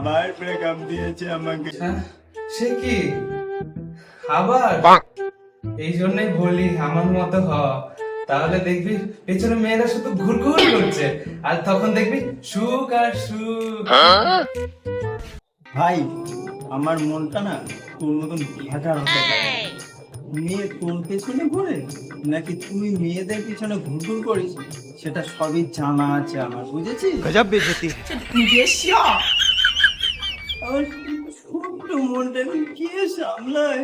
আবার ব্রেকআপ দিয়েছে আমাকে। সে কি আবার? এই জন্যই বলি আমার মতো হ, তাহলে দেখবি পেছনে মেয়েরা শুধু ঘুরঘুর করছে, আর তখন দেখবি সুখ আর সুখ। ভাই আমার মনটা না তোর মতন ভাটার হতে পারে। মেয়ে তোর পেছনে ঘুরে নাকি তুই মেয়েদের পিছনে ঘুরঘুর করিস সেটা সবই জানা আছে আমার, বুঝেছিস? गजब बेइज्जती है। আমার ছোট্ট মনটা এখন কে সামলায়?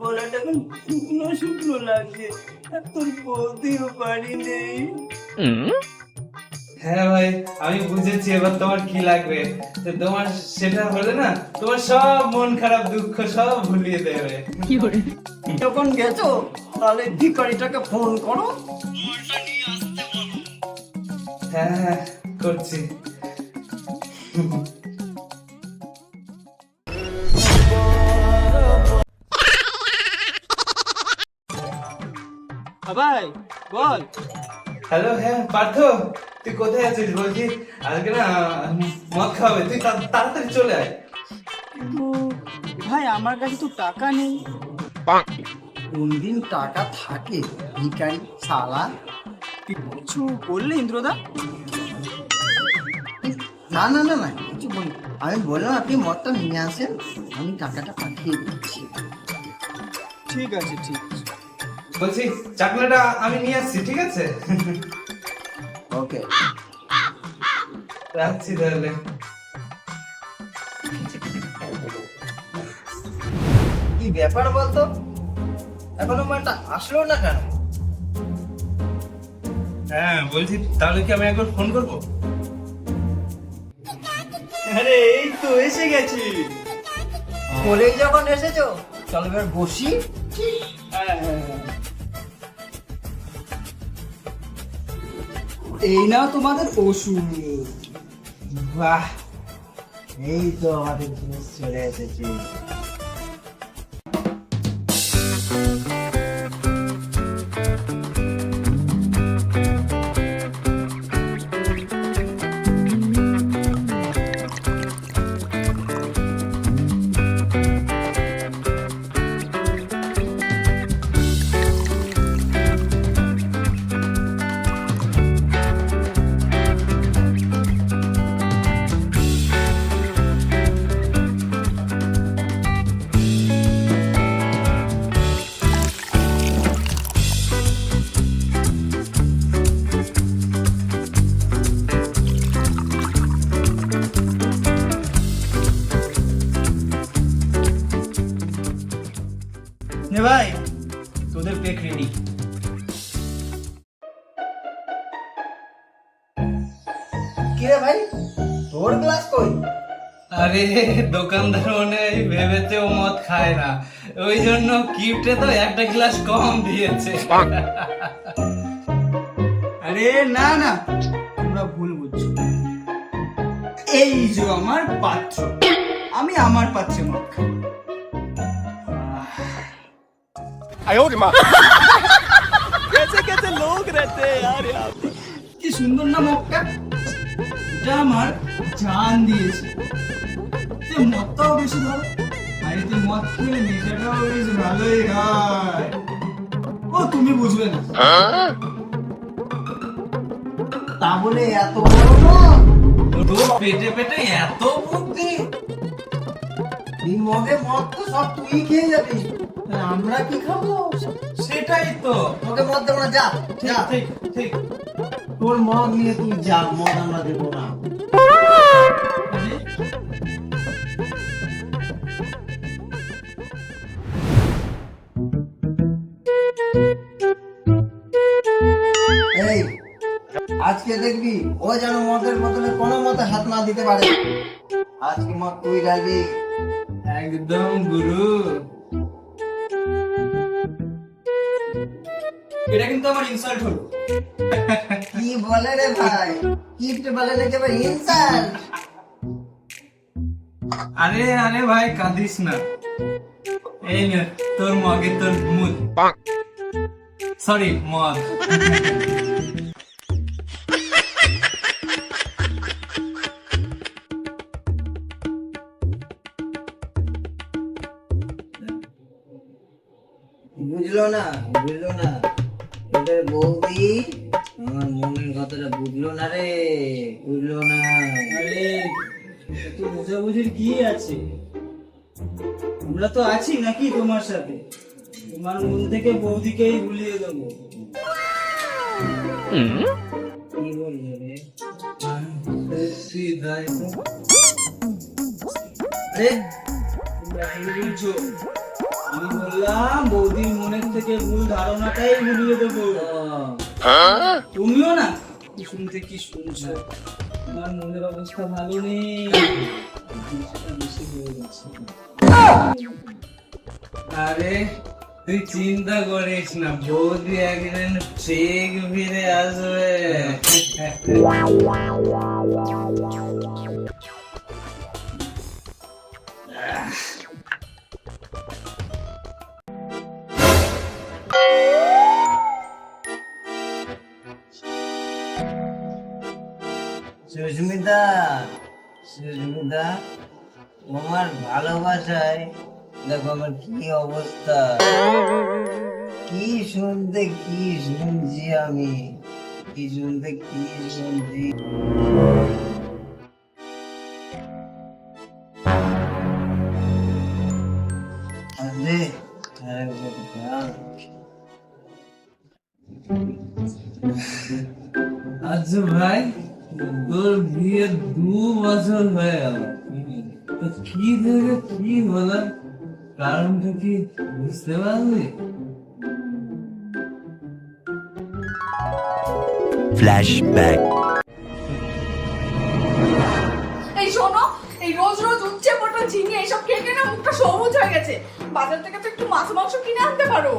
গলাটা এখন শুকনো শুকনো লাগছে, আর তোর বলতেও পারি নেই। হ্যাঁ ভাই, আমি বুঝেছি এবার তোমার কি লাগবে। তো তোমার সেটা হলে না, তোমার সব মন খারাপ দুঃখ সব ভুলিয়ে দেবে। যখন গেছো তাহলে ভিখারিটাকে ফোন করো। হ্যাঁ হ্যাঁ করছি। ভাই বল। হ্যালো, হ্যাঁ পার্থ, তুই কোথায় আছিস? বলছি আজকে না মদ খাবে, তুই তাড়াতাড়ি চলে আয়। কিন্তু ভাই আমার কাছে তো টাকা নেই। কোন দিন টাকা থাকে ভিখারি শালা। তুই কিছু বললে ইন্দ্রদা? না না না না কিছু বলি, আমি বললাম আপনি মদটা নিয়ে আসেন, আমি টাকাটা পাঠিয়ে দিচ্ছি। ঠিক আছে ঠিক আছে। বলছি চাকলাটা আমি নিয়ে আসছি, ঠিক আছে? ওকে, রাখছি তাহলে। কি ব্যাপার বলতো, এখনো মালটা আসলো না কেন? হ্যাঁ বলছি তাহলে কি আমি একবার ফোন করবো? আরে এই তো এসে গেছি। বলেই যখন এসেছো চলো এবার বসি। এই নাও তোমাদের ওষুধ। বাহ, এই তো আমাদের জিনিস চলে এসেছে। নে ভাই তোদের পেক রেডি। কি রে ভাই, তোর গ্লাস কই? আরে দোকানদার মনে হয় ভেবেছে ও মদ খায় না, ওই জন্য গিফটে তো একটা গ্লাস কম দিয়েছে। আরে না না, তোমরা ভুল বুঝছো। এই যে আমার পাত্র, আমি আমার পাত্রে মদ খাই। कैसे कैसे लोग रहते हैं यार यहाँ पे। কি সুন্দর না মদটা, এটা আমার জান দিয়েছে। তে মদটাও বেশি ভালো, আর এতে মদ খেলে নেশাটাও বেশ ভালোই হয়। ও তুমি বুঝবে না। তা বলে এত বড় মগ? তোর পেটে পেটে এত বুদ্ধি? এই মগে মদ তো সব তুই খেয়ে যাবি, তাহলে আমরা কি খাবো? সেটাই তো। তোকে মদ দেবো না, যা ঠিক যা। ঠিক ঠিক। তোর মদ নিয়ে তুই যা, মদ আমরা দেবো না। এই আজকে দেখবি ও যেন মদের বোতলে কোনো মতে হাত না দিতে পারে। আজকে মদ তুই ঢালবি। একদম গুরু। এটা কিন্তু আমার ইনসাল্ট হলো। কি বলে রে ভাই, গিফট বলে নাকি আবার ইনসাল্ট? আরে আরে ভাই কাঁদিস না, এই নে তোর মগে তোর মুদ, সরি মদ। বুঝলো না এদের বৌদি আমার মনের কথাটা বুঝলো না রে, বুঝলো না। আরে একটু বোঝাবুঝির কি আছে? আমরা তো আছি নাকি তোমার সাথে? তোমার মন থেকে বৌদিকেই ভুলিয়ে দেবো। কি বললো রে? সত্যি তাই তো। আরে তোমরা কি বলছো? আমি বললাম বৌদির মনের থেকে ভুল ধারণাটাই ভুলিয়ে দেবো। তুমিও না কি শুনতে কি শুনছো? তোমার মনের অবস্থা ভালো নেই, জিনিসটা বেশি হয়ে গেছে। আরে তুই চিন্তা করিস না, বৌদি একদিন ঠিক ফিরে আসবে। সুস্মিতা, তোমার ভালোবাসায় দেখো আমার কি অবস্থা, কি শুনতে কি শুনছি আমি, কি শুনতে কি শুনছি। আরে আচ্ছা ভাই, তোর বিয়ে 2 বছর হয়ে গেল, তো কি থেকে কি হলো, কারণটা কি বুঝতে পারলি? फ्लैशबैक। এই শোনো, এই রোজ রোজ উচ্ছে পটল ঝিঙে এইসব খেয়ে খেয়ে না মুখটা সবুজ হয়ে গেছে। বাজার থেকে তো একটু মাছ মাংস কিনে আনতে পারো।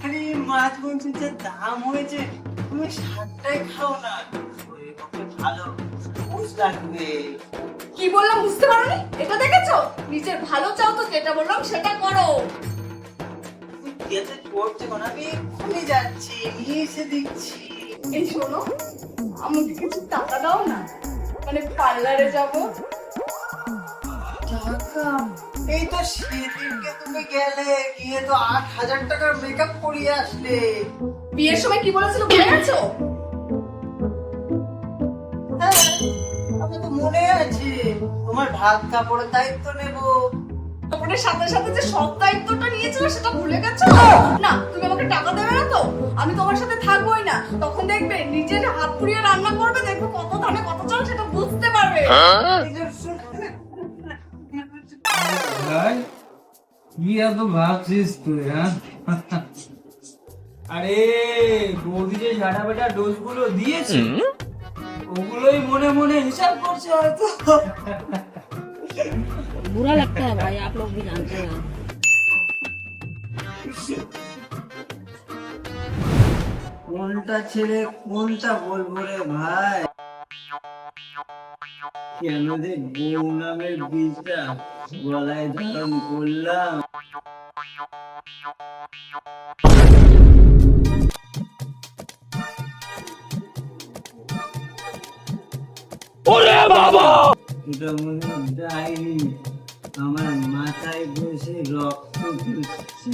আরে মাছ মাংসের যে দাম হয়েছে, তুমি শাকটাই খাও না, শরীরের পক্ষে ভালো, সবুজ লাগবে। কি বললাম বুঝতে পারোনি? এটা দেখেছো? নিজের ভালো চাও তো যেটা বললাম সেটা করো। যেতে পড়ছে কোন, আমি এক্ষুনি যাচ্ছি, নিয়ে এসে দিচ্ছি। এই শোনো, আমাকে কিছু টাকা দাও না, মানে পার্লারে যাব। টাকা? এই তো সেদিনকে তুমি গেলে, গিয়ে তো 8,000 টাকার মেকআপ করিয়ে আসলে। বিয়ের সময় কি বলেছিল ভুলে গেছো? হ্যাঁ, আমি তো মনে আছে, তোমার ভাত কাপড়ের দায়িত্ব নেবো। কাপড়ের সাথে সাথে যে সব দায়িত্বটা নিয়েছিল সেটা ভুলে গেছো? না, তুমি আমাকে টাকা দেবে না তো আমি তোমার সাথে থাকবোই না। তখন দেখবে নিজের হাত পুড়িয়ে রান্না করবে, দেখবে কত ধানে কত চাল সেটা বুঝতে পারবে। ভাই, কি এত ভাবছিস তুই? হ্যাঁ, আরে বৌদি যে ঝাড়া বেটা ডোজ গুলো দিয়েছে, ওগুলোই মনে মনে হিসাব করছে হয়তো। बुरा लगता है भाई, आप लोग भी जानते हैं। কোনটা ছেড়ে কোনটা বলবো রে ভাই, কেন যে বউ নামের বীজটা গলায় ধারণ করলাম। এটা মনে হয় ডাইনি আমার মাথায় বসে রক্ত চুষছে।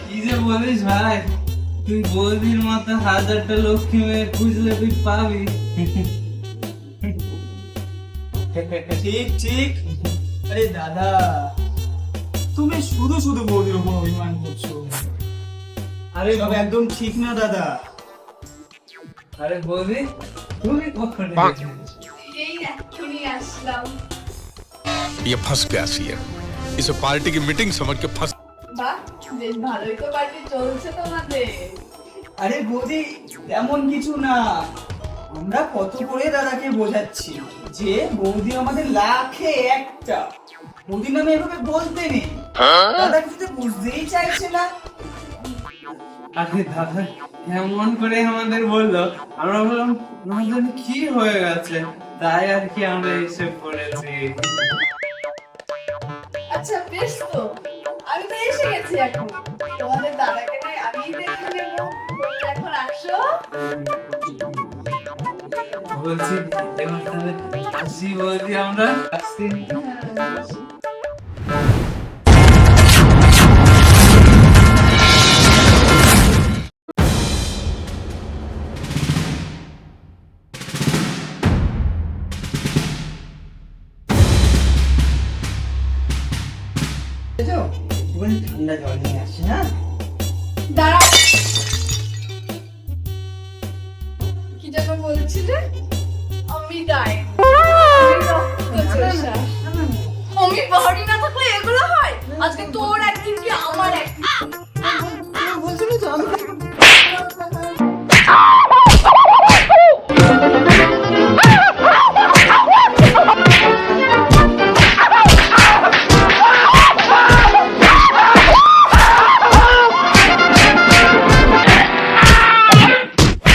কি যে বলিস ভাই, তুই বৌদির মতো 1000টা লক্ষ্মী মেয়ে খুঁজলে তুই পাবি। ঠিক ঠিক। আরে দাদা, তুমি শুধু শুধু বৌদির উপর অভিমান করছো। আরে সব একদম ঠিক না দাদা। আরে বৌদি, তুমি কখন এই এক্ষুনি আসলাম। ये फंस गया सीएम, इसे पार्टी की मीटिंग समझ के फंस। বাহ, বেশ ভালোই তো পার্টি চলছে তোমাদের। আরে বৌদি, এমন কিছু না, আমরা কত করে দাদাকে বোঝাচ্ছি যে বৌদি আমাদের লাখে একটা, বৌদি নামে এভাবে বলতে নেই। দাদা কিছু বুঝতেই চাইছে না। আরে দাদা কেমন করে আমাদের বললো, আমরা বললাম আমাদের কি হয়ে গেছে, তাই আর কি আমরা এসে পড়েছি। আচ্ছা বেশ, তো আমি তো এসে গেছি এখন। তোমাদের দাদাকে নয় আমি দেখে নেবো। তোমরা এখন আসো। বলছি এবার তাহলে আসি বৌদি, আমরা আসছি। ঠান্ডা জল নিয়ে আসি, হ্যাঁ? দাঁড়া, কি যেন বলছিলে? আমি গায়ে আমি বাড়ি না থাকলে এগুলো হয়? আজকে তোর এক